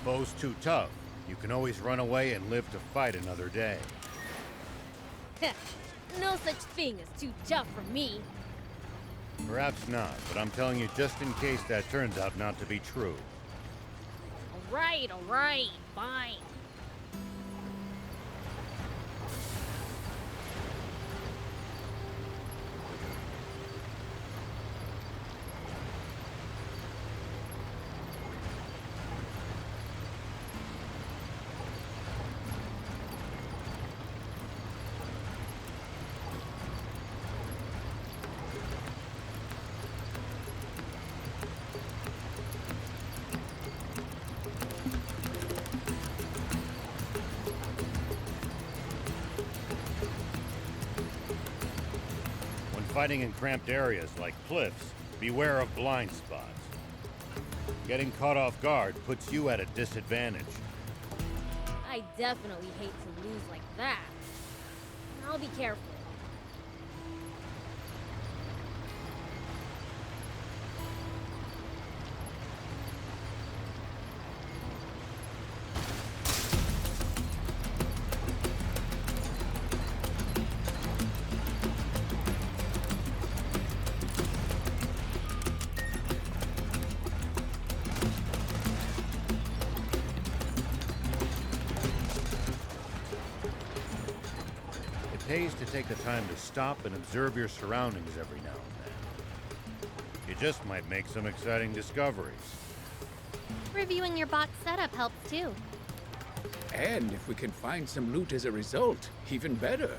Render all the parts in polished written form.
foe's too tough, you can always run away and live to fight another day. No such thing as too tough for me. Perhaps not, but I'm telling you just in case that turns out not to be true. Alright, fine. When fighting in cramped areas like cliffs, beware of blind spots. Getting caught off guard puts you at a disadvantage. I definitely hate to lose like that. I'll be careful. It pays to take the time to stop and observe your surroundings every now and then. You just might make some exciting discoveries. Reviewing your box setup helps too. And if we can find some loot as a result, even better.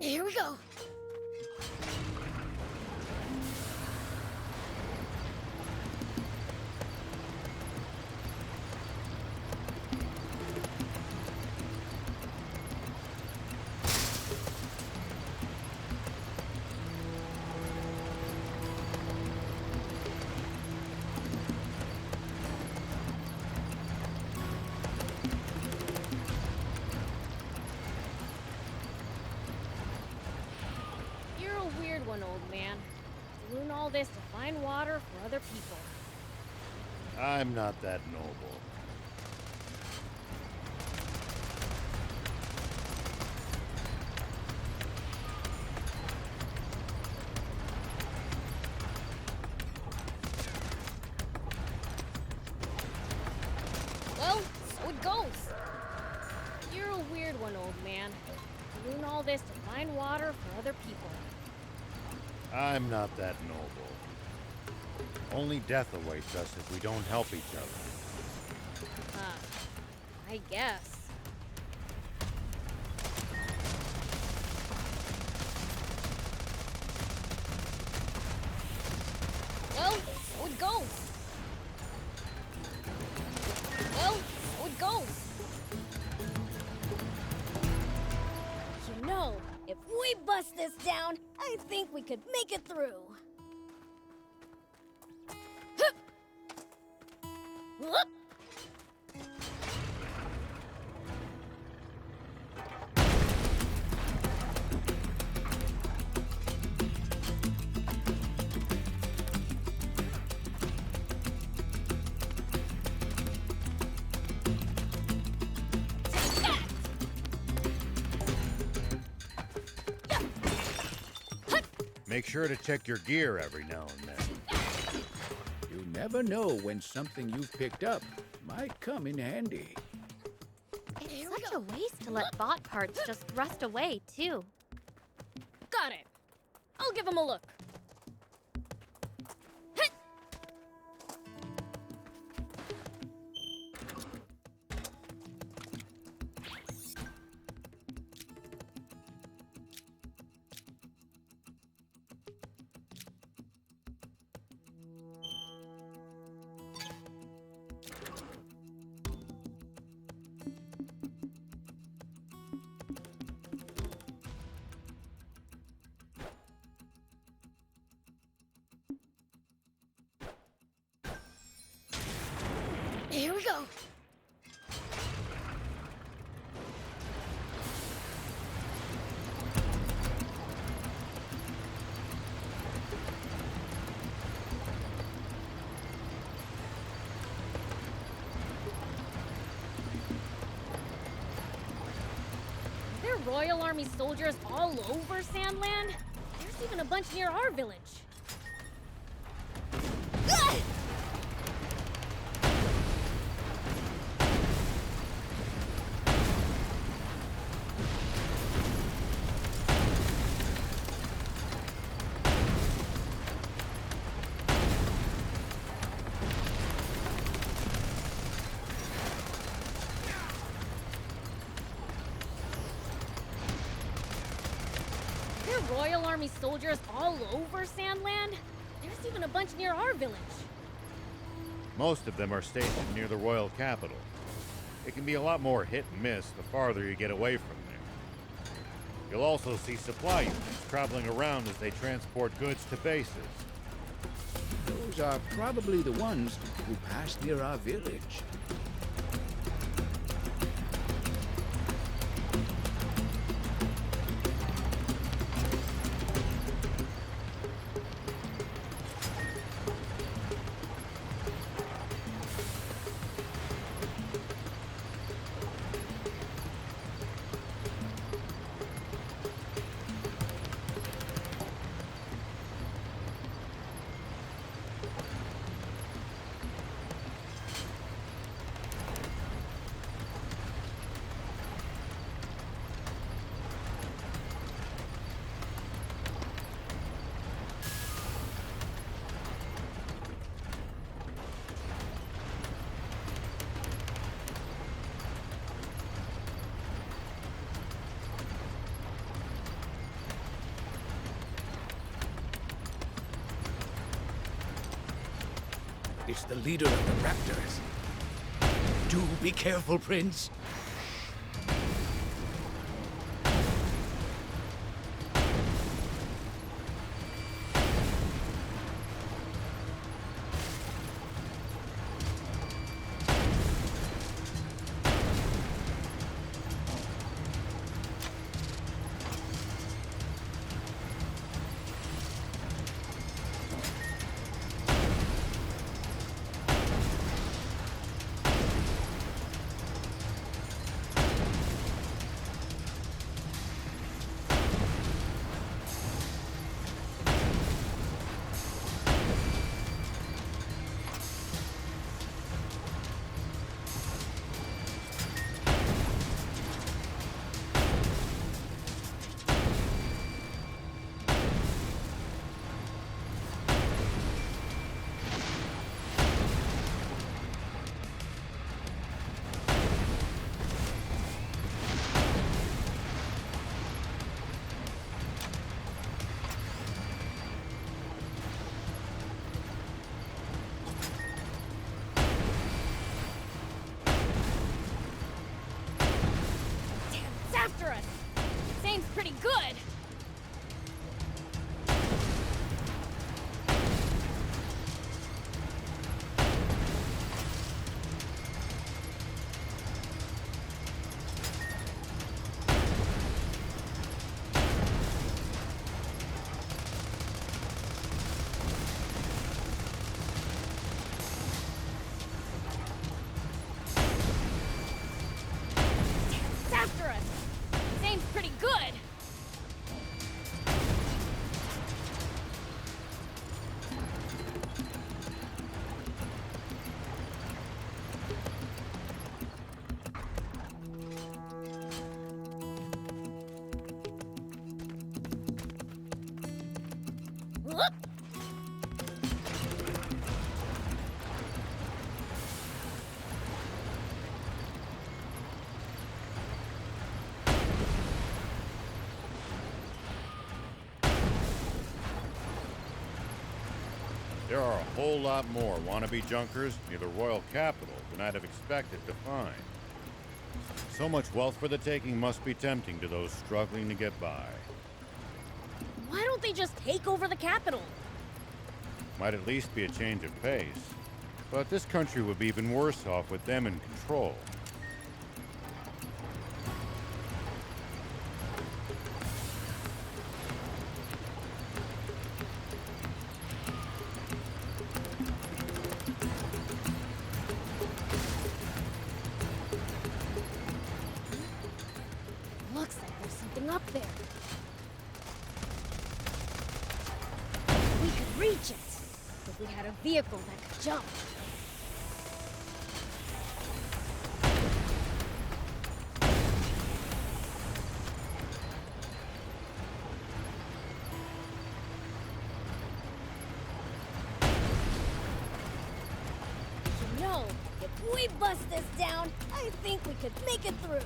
Here we go. You're a weird one, old man. Doing all this to find water for other people. I'm not that noble. Well, so it goes. You're a weird one, old man. Doing all this to find water for other people. I'm not that noble. Only death awaits us if we don't help each other. I guess. Well, so it goes. Well, so it goes. You know, if we bust this down, I think we could make it through. Hup! Whoop! Make sure to check your gear every now and then. You never know when something you've picked up might come in handy. It's such a waste to let bot parts just rust away, too. Got it. I'll give him a look. Hit! Royal Army soldiers all over Sandland? There's even a bunch near our village. Royal Army soldiers all over Sandland? There's even a bunch near our village. Most of them are stationed near the royal capital. It can be a lot more hit and miss the farther you get away from there. You'll also see supply units traveling around as they transport goods to bases. Those are probably the ones who pass near our village. It's the leader of the Raptors. Do be careful, Prince. After us! Seems pretty good! It's after us! Seems pretty good! Whoop! There are a whole lot more wannabe junkers near the royal capital than I'd have expected to find. So much wealth for the taking must be tempting to those struggling to get by. Why don't they just take over the capital? Might at least be a change of pace. But this country would be even worse off with them in control. Looks like there's vehicle that could jump. You know, if we bust this down, I think we could make it through.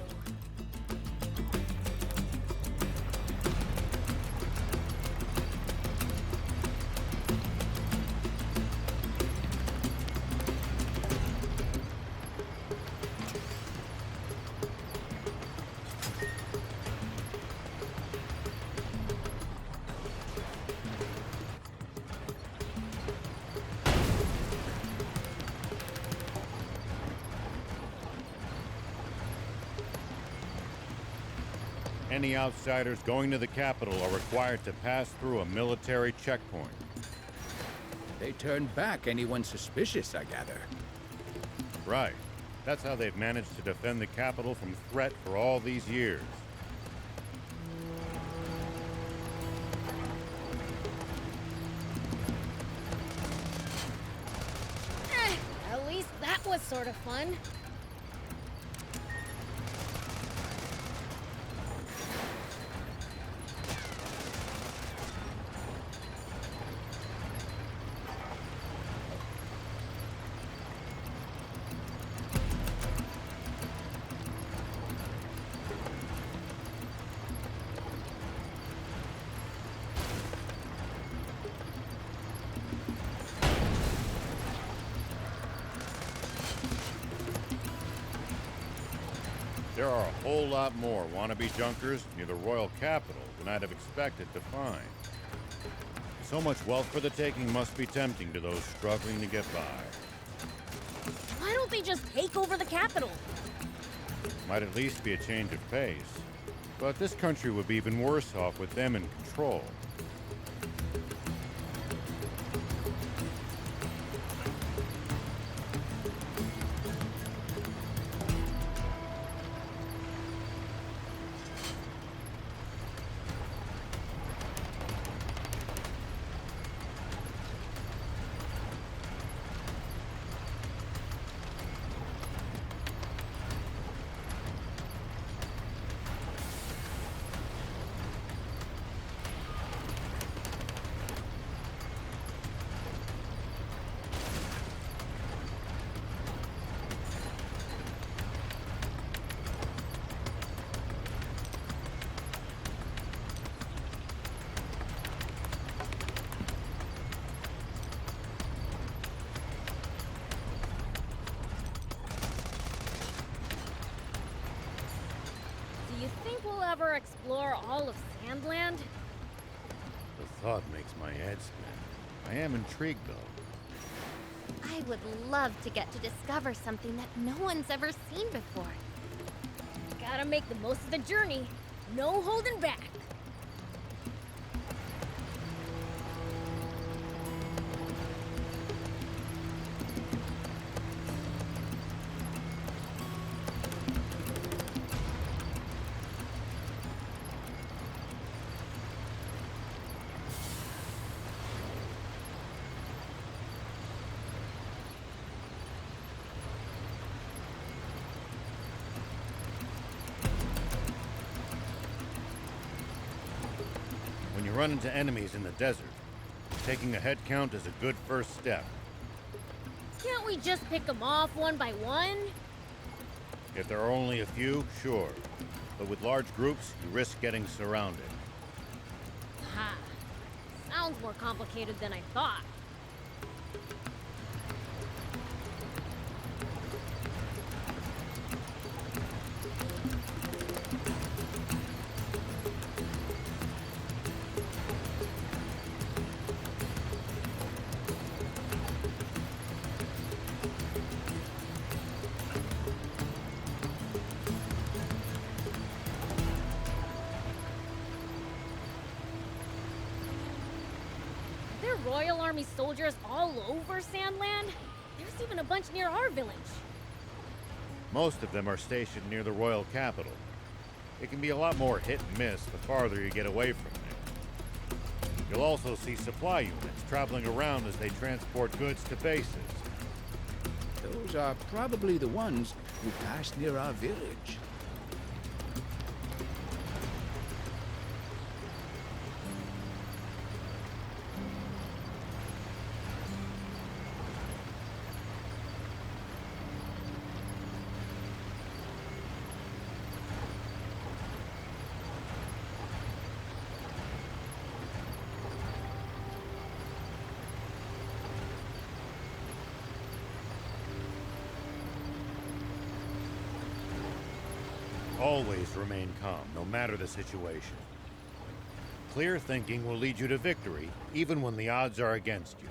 Any outsiders going to the capital are required to pass through a military checkpoint. They turn back anyone suspicious, I gather. Right. That's how they've managed to defend the capital from threat for all these years. At least that was sort of fun. There are a whole lot more wannabe junkers near the royal capital than I'd have expected to find. So much wealth for the taking must be tempting to those struggling to get by. Why don't they just take over the capital? Might at least be a change of pace. But this country would be even worse off with them in control. Do you think we'll ever explore all of Sandland? The thought makes my head spin. I am intrigued, though. I would love to get to discover something that no one's ever seen before. Gotta make the most of the journey. No holding back. When you run into enemies in the desert, taking a head count is a good first step. Can't we just pick them off one by one? If there are only a few, sure. But with large groups, you risk getting surrounded. Ha. Sounds more complicated than I thought. Are there Royal Army soldiers all over Sandland? There's even a bunch near our village. Most of them are stationed near the royal capital. It can be a lot more hit and miss the farther you get away from there. You'll also see supply units traveling around as they transport goods to bases. Those are probably the ones who passed near our village. Always remain calm, no matter the situation. Clear thinking will lead you to victory, even when the odds are against you.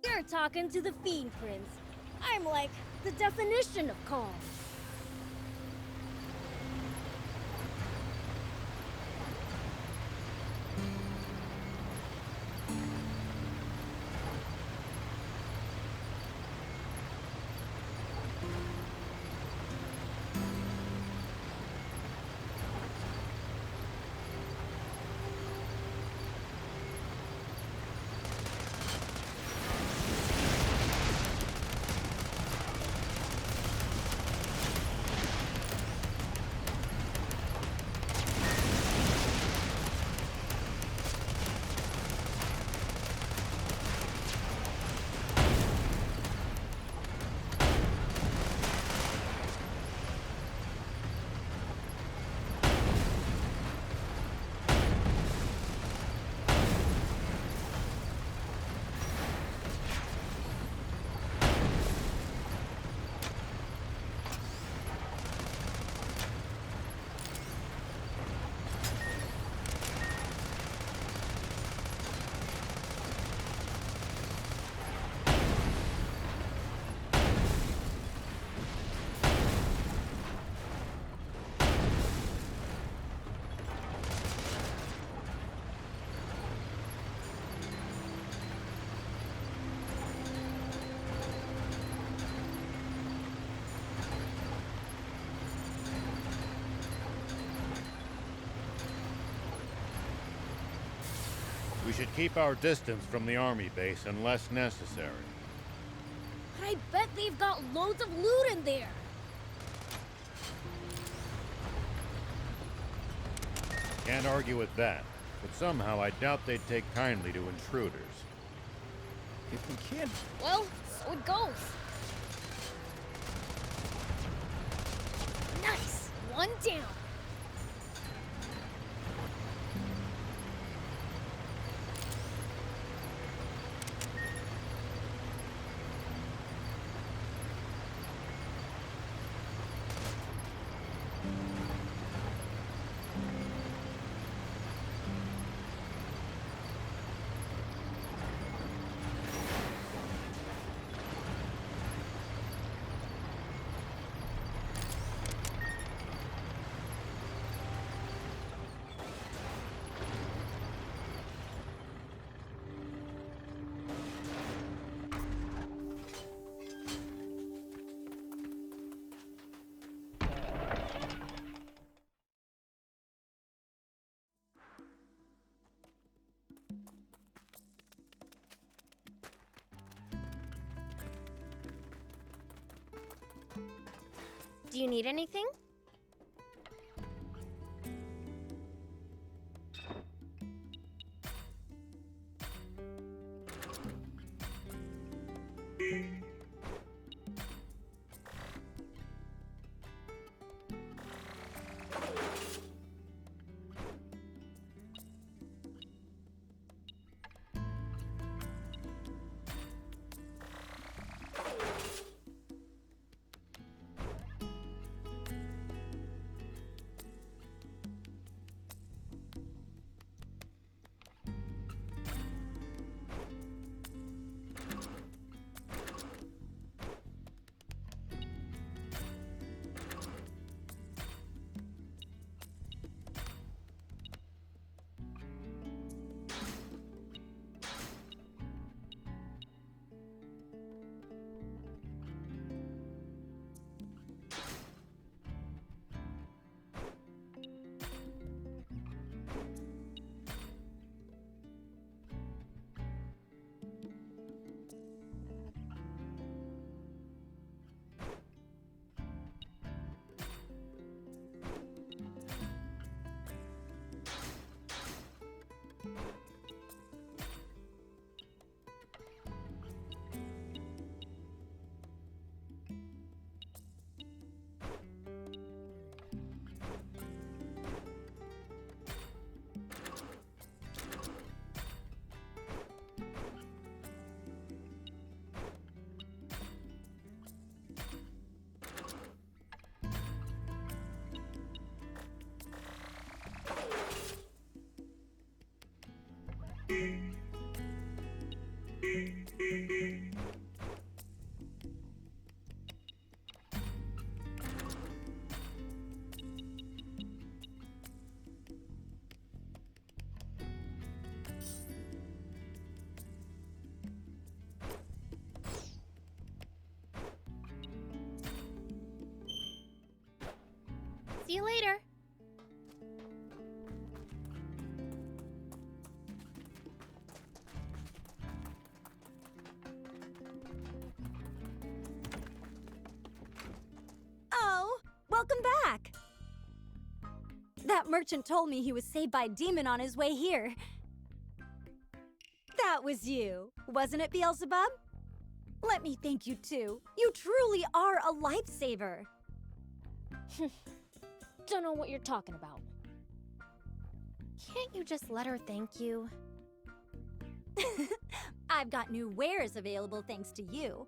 You're talking to the Fiend Prince. I'm like the definition of calm. We should keep our distance from the army base unless necessary. But I bet they've got loads of loot in there. Can't argue with that, but somehow I doubt they'd take kindly to intruders. If we can't... Well, so it goes. Nice! One down. Do you need anything? See you later. Oh, welcome back. That merchant told me he was saved by a demon on his way here. That was you, wasn't it, Beelzebub? Let me thank you too. You truly are a lifesaver. Don't know what you're talking about. Can't you just let her thank you? I've got new wares available thanks to you.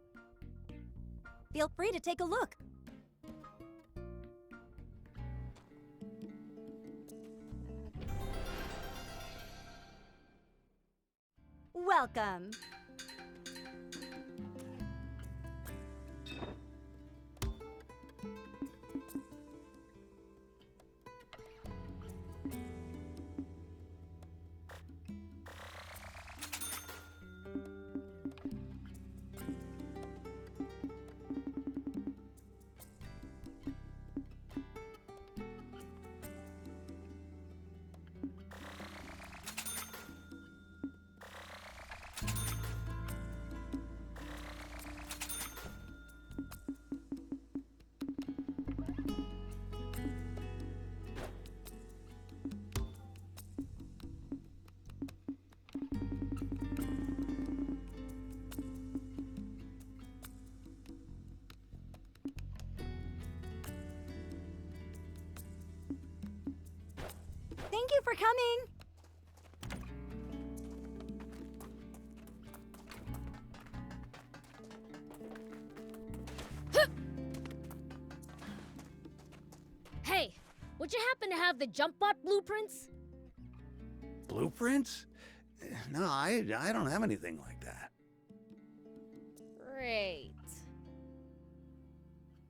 Feel free to take a look. Welcome. Thank you for coming. Hey, would you happen to have the jump bot blueprints? Blueprints? No, I don't have anything like that. Great.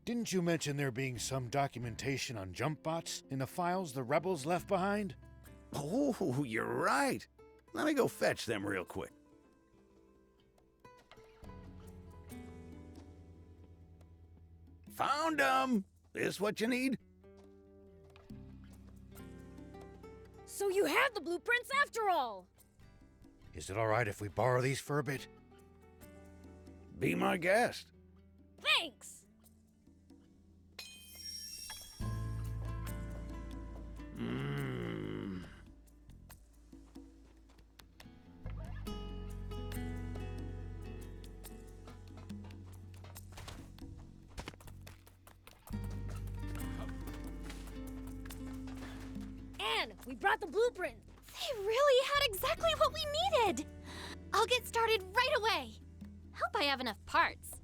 Didn't you mention there being some documentation on jump bots in the files the rebels left behind? Oh, you're right. Let me go fetch them real quick. Found them! This what you need? So you have the blueprints after all! Is it all right if we borrow these for a bit? Be my guest. Thanks! Anne, we brought the blueprints! They really had exactly what we needed. I'll get started right away. Hope I have enough parts.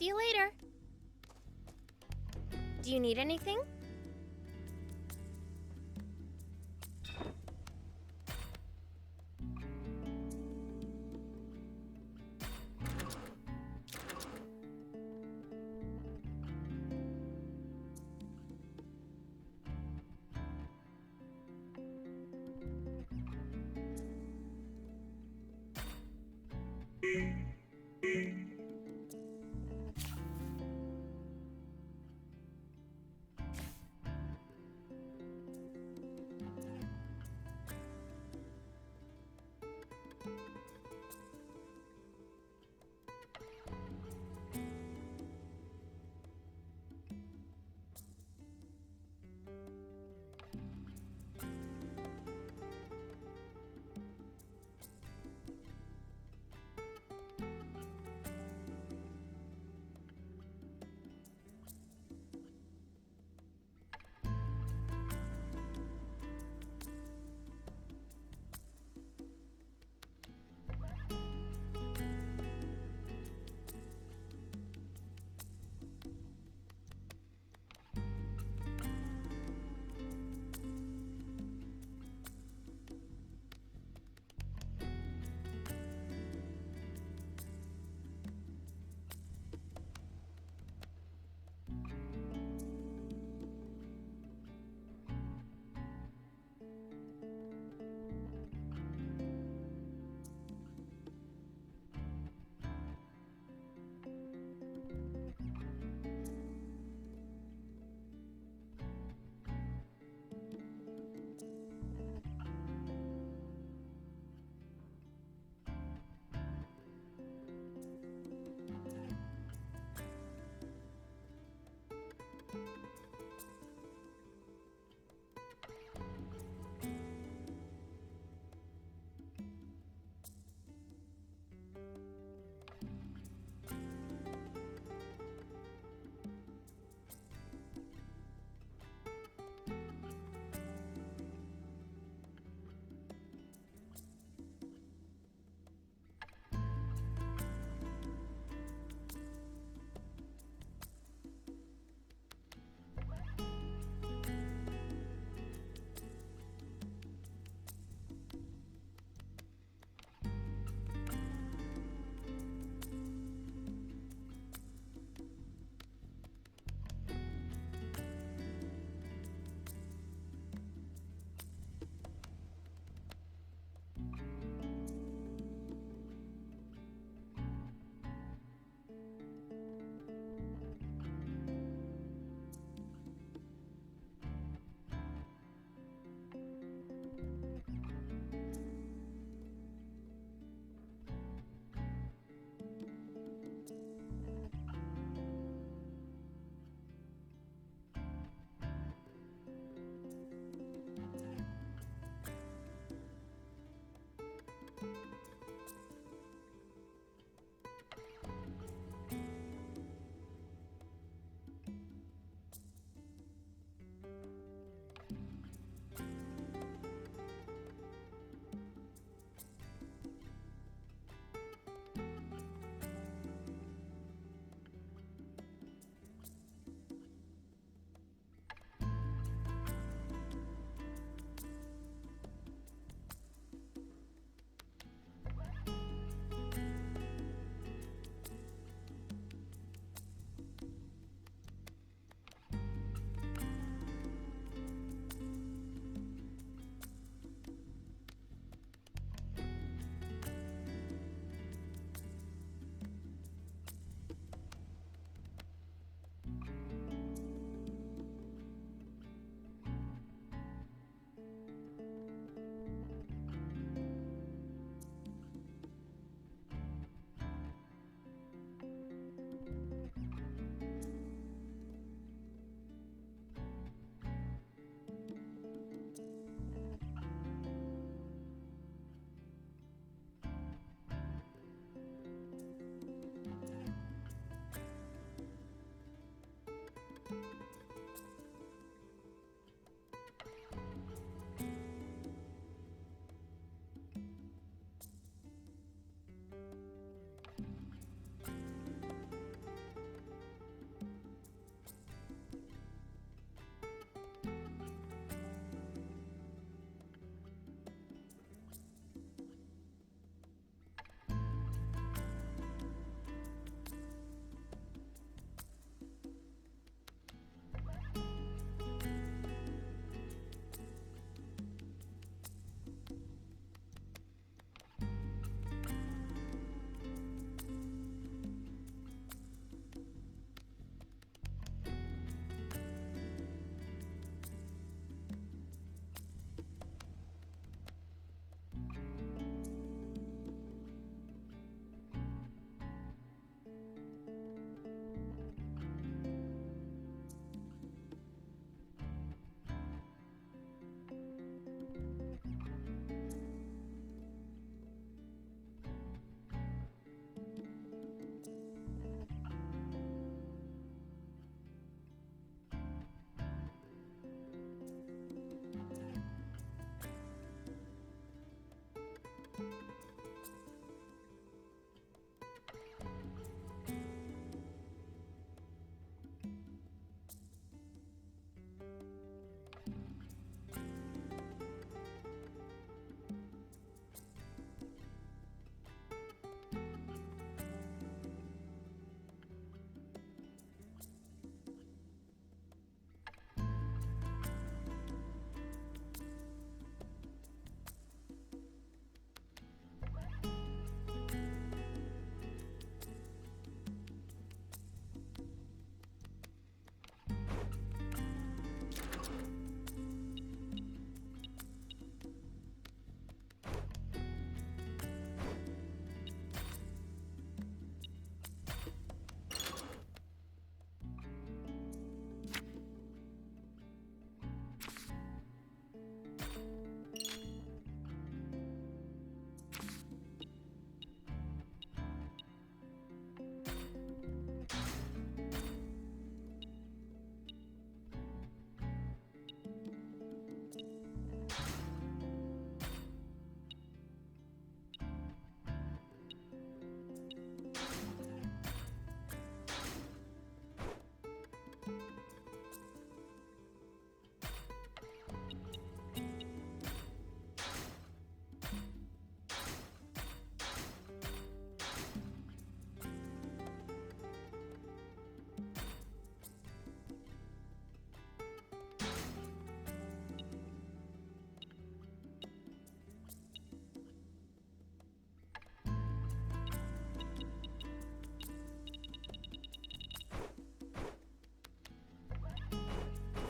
See you later. Do you need anything?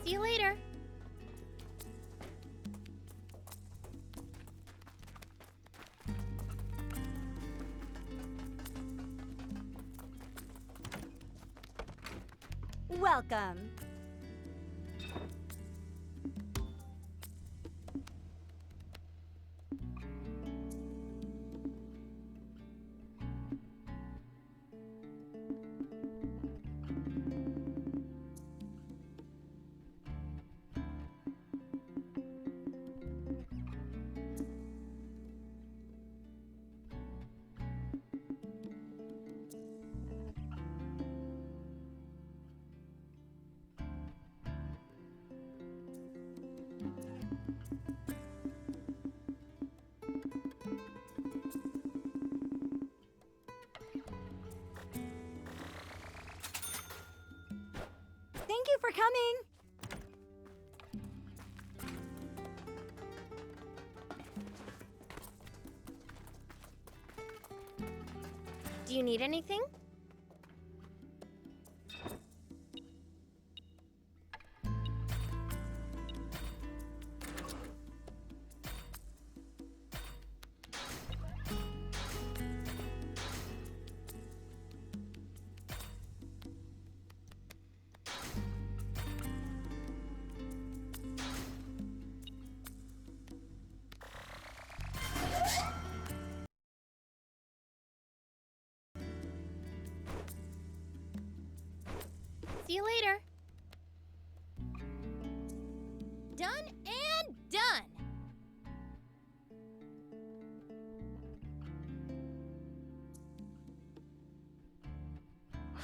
See you later. Welcome. Thank you for coming. Do you need anything? See you later. Done and done.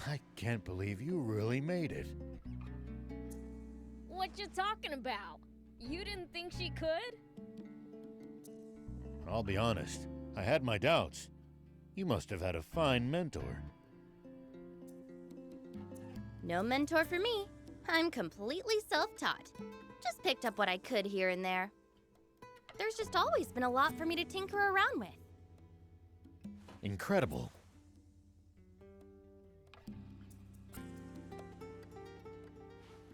I can't believe you really made it. What you talking about? You didn't think she could? I'll be honest, I had my doubts. You must have had a fine mentor. No mentor for me. I'm completely self-taught. Just picked up what I could here and there. There's just always been a lot for me to tinker around with. Incredible.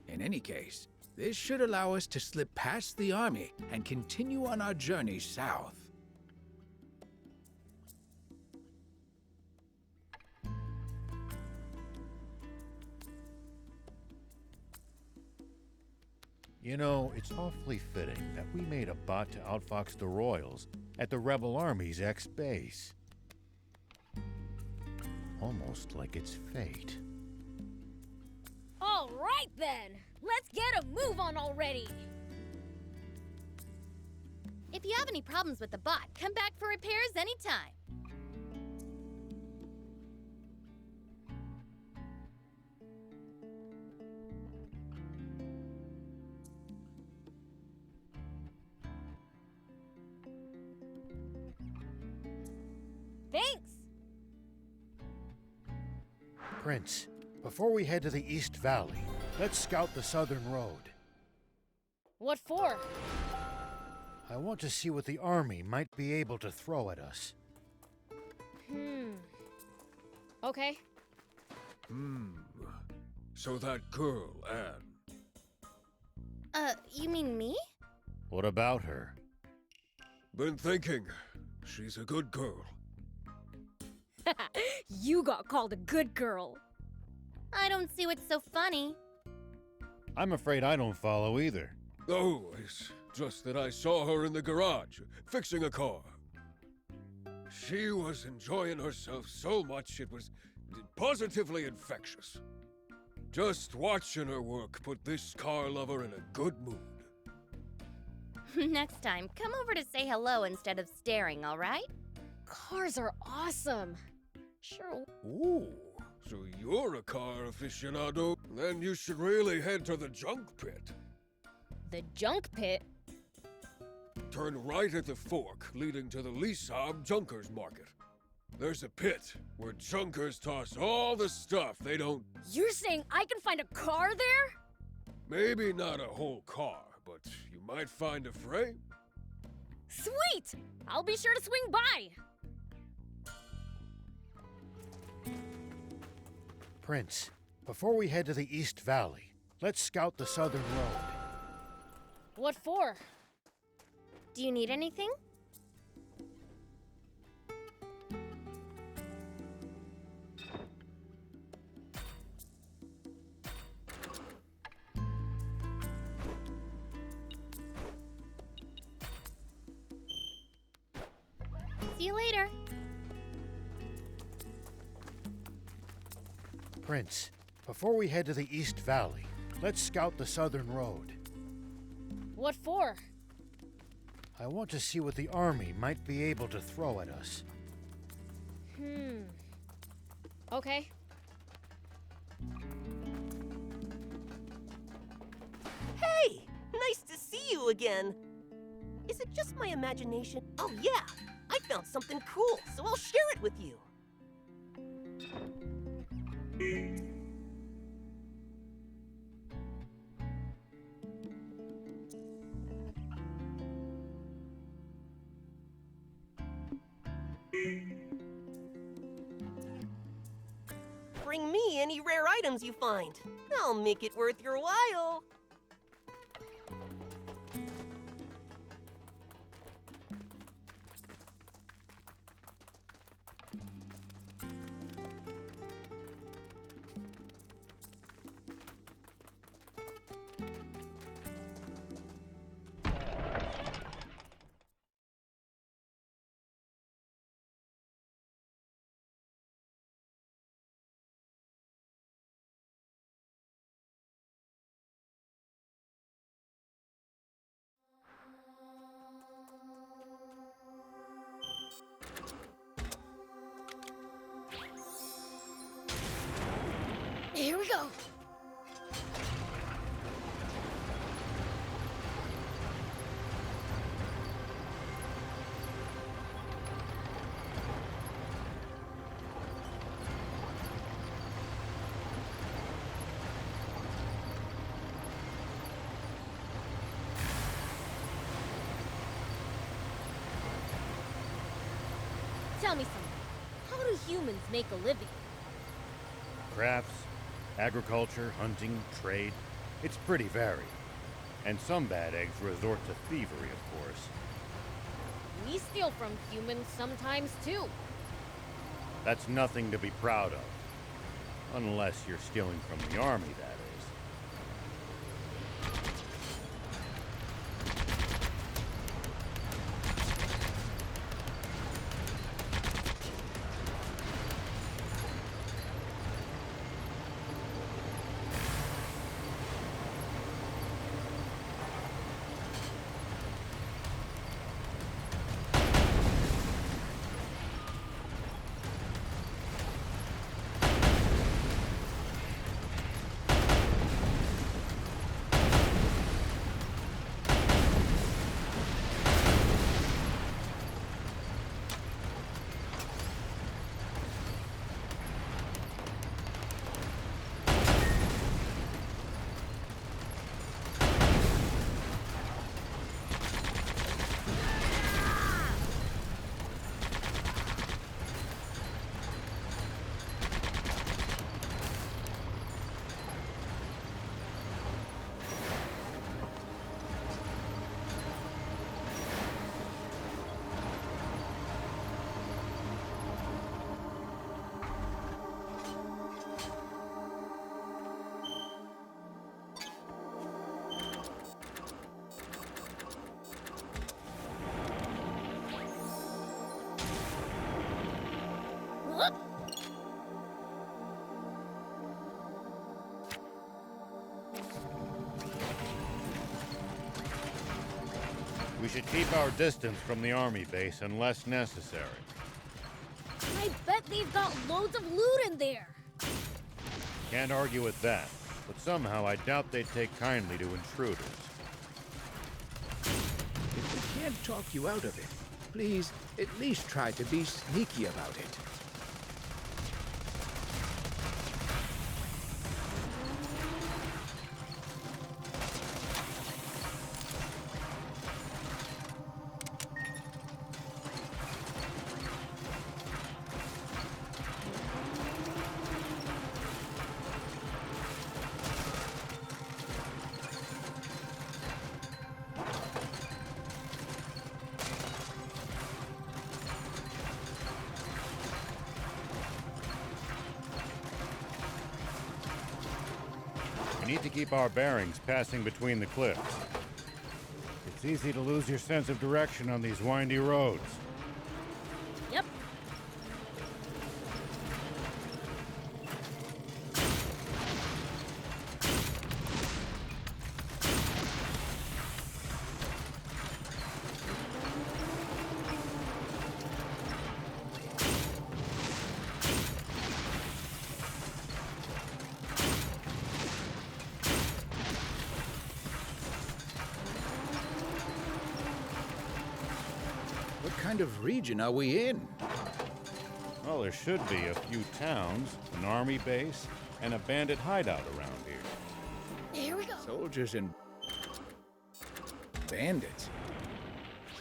In any case, this should allow us to slip past the army and continue on our journey south. You know, it's awfully fitting that we made a bot to outfox the Royals at the Rebel Army's ex-base. Almost like it's fate. All right then, let's get a move on already. If you have any problems with the bot, come back for repairs anytime. Thanks. Prince, before we head to the East Valley, let's scout the southern road. What for? I want to see what the army might be able to throw at us. Okay. So that girl, Anne. You mean me? What about her? Been thinking. She's a good girl. You got called a good girl. I don't see what's so funny. I'm afraid I don't follow either. Oh, it's just that I saw her in the garage, fixing a car. She was enjoying herself so much it was positively infectious. Just watching her work put this car lover in a good mood. Next time, come over to say hello instead of staring, all right? Cars are awesome. Sure. Ooh, so you're a car aficionado? Then you should really head to the junk pit. The junk pit? Turn right at the fork leading to the Lisab Junkers Market. There's a pit where junkers toss all the stuff they don't... You're saying I can find a car there? Maybe not a whole car, but you might find a frame. Sweet! I'll be sure to swing by. Prince, before we head to the East Valley, Let's scout the southern road. What for? Do you need anything? See you later. Prince, before we head to the East Valley, let's scout the southern road. What for? I want to see what the army might be able to throw at us. Okay. Hey! Nice to see you again! Is it just my imagination? Oh yeah! I found something cool, so I'll share it with you! Bring me any rare items you find. I'll make it worth your while. Here we go. Tell me something. How do humans make a living? Crafts, agriculture, hunting, trade. It's pretty varied. And some bad eggs resort to thievery, of course. We steal from humans sometimes too. That's nothing to be proud of. Unless you're stealing from the army, that is. We should keep our distance from the army base unless necessary. I bet they've got loads of loot in there. Can't argue with that, but somehow I doubt they'd take kindly to intruders. If we can't talk you out of it, please at least try to be sneaky about it. We need to keep our bearings passing between the cliffs. It's easy to lose your sense of direction on these windy roads. Yep. What kind of region are we in? Well, there should be a few towns, an army base, and a bandit hideout around here. Here we go. Soldiers and bandits.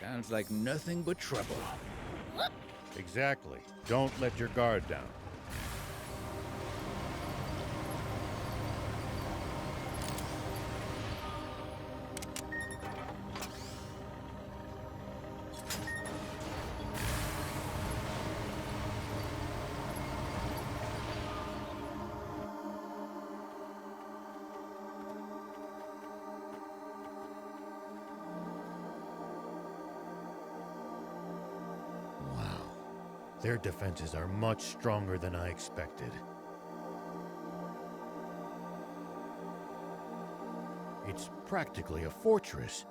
Sounds like nothing but trouble. Exactly. Don't let your guard down. Wow. Their defenses are much stronger than I expected. It's practically a fortress.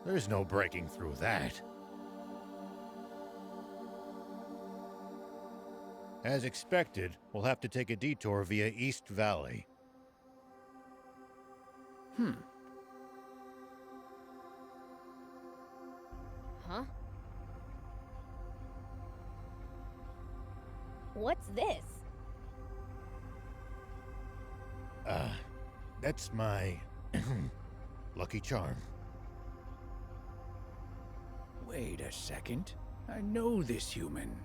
There's no breaking through that. As expected, we'll have to take a detour via East Valley. Huh? What's this? That's my lucky charm. Wait a second. I know this human.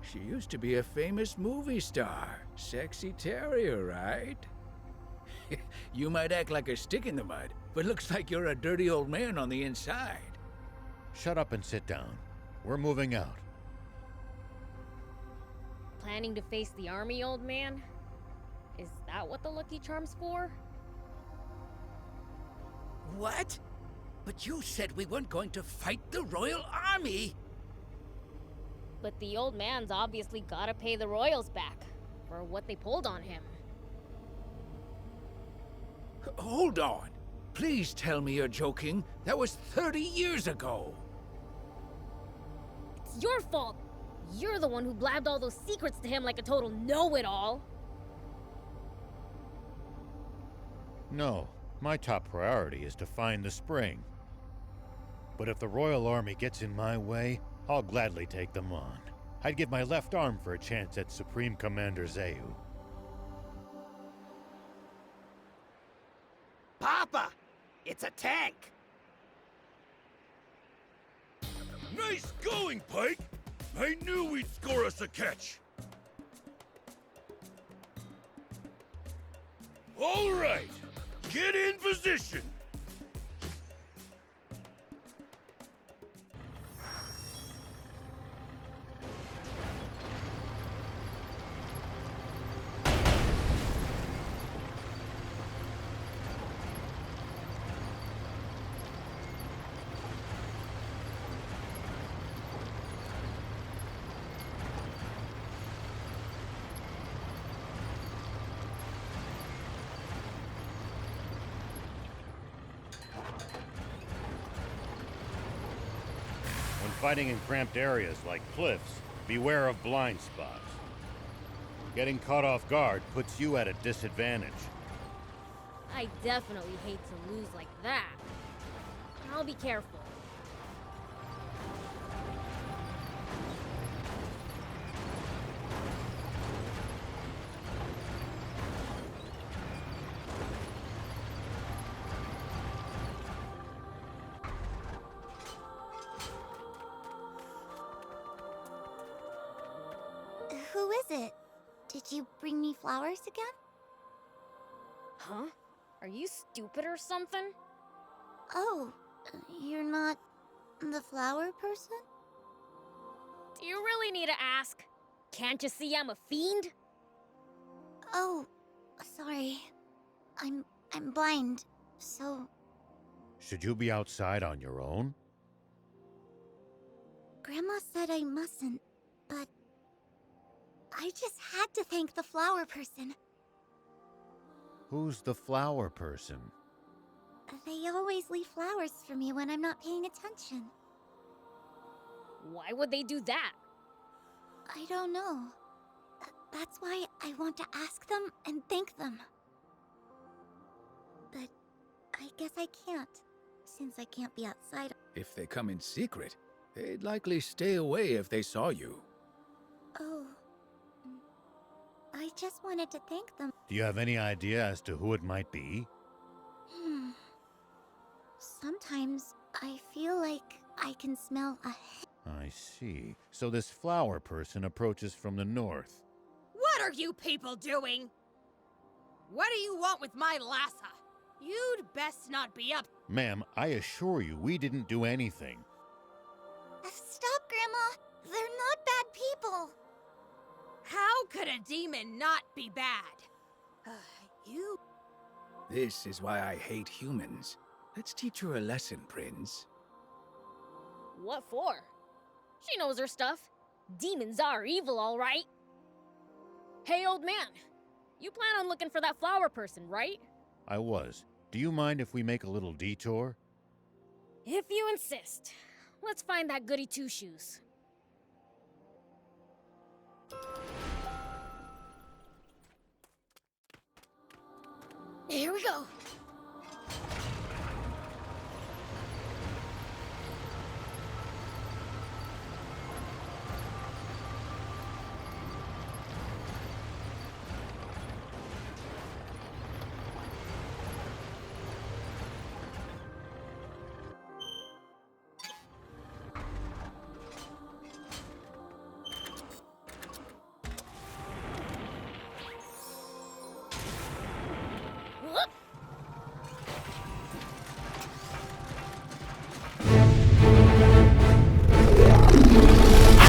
She used to be a famous movie star. Sexy Terrier, right? You might act like a stick in the mud, but looks like you're a dirty old man on the inside. Shut up and sit down. We're moving out. Planning to face the army, old man? Is that what the Lucky Charm's for? What? But you said we weren't going to fight the Royal Army! But the old man's obviously gotta pay the royals back for what they pulled on him. Hold on. Please tell me you're joking. That was 30 years ago. It's your fault! You're the one who blabbed all those secrets to him like a total know-it-all! No, my top priority is to find the spring. But if the Royal Army gets in my way, I'll gladly take them on. I'd give my left arm for a chance at Supreme Commander Zeu. Papa! It's a tank! Nice going, Pike! I knew we'd score us a catch! All right! Get in position! When fighting in cramped areas like cliffs, beware of blind spots. Getting caught off guard puts you at a disadvantage. I definitely hate to lose like that. I'll be careful. Who is it? Did you bring me flowers again? Huh? Are you stupid or something? Oh, you're not the flower person? Do you really need to ask? Can't you see I'm a fiend? Oh, sorry. I'm blind, so Should you be outside on your own? Grandma said I mustn't, but I just had to thank the flower person. Who's the flower person? They always leave flowers for me when I'm not paying attention. Why would they do that? I don't know. That's why I want to ask them and thank them. But I guess I can't, since I can't be outside. If they come in secret, they'd likely stay away if they saw you. Oh. I just wanted to thank them. Do you have any idea as to who it might be? Sometimes I feel like I can smell a I see. So this flower person approaches from the north. What are you people doing? What do you want with my Lhasa? You'd best not be up. Ma'am, I assure you we didn't do anything. Stop, Grandma! They're not bad people! How could a demon not be bad? You... This is why I hate humans. Let's teach her a lesson, Prince. What for? She knows her stuff. Demons are evil, all right. Hey, old man. You plan on looking for that flower person, right? I was. Do you mind if we make a little detour? If you insist. Let's find that goody two-shoes. Here we go.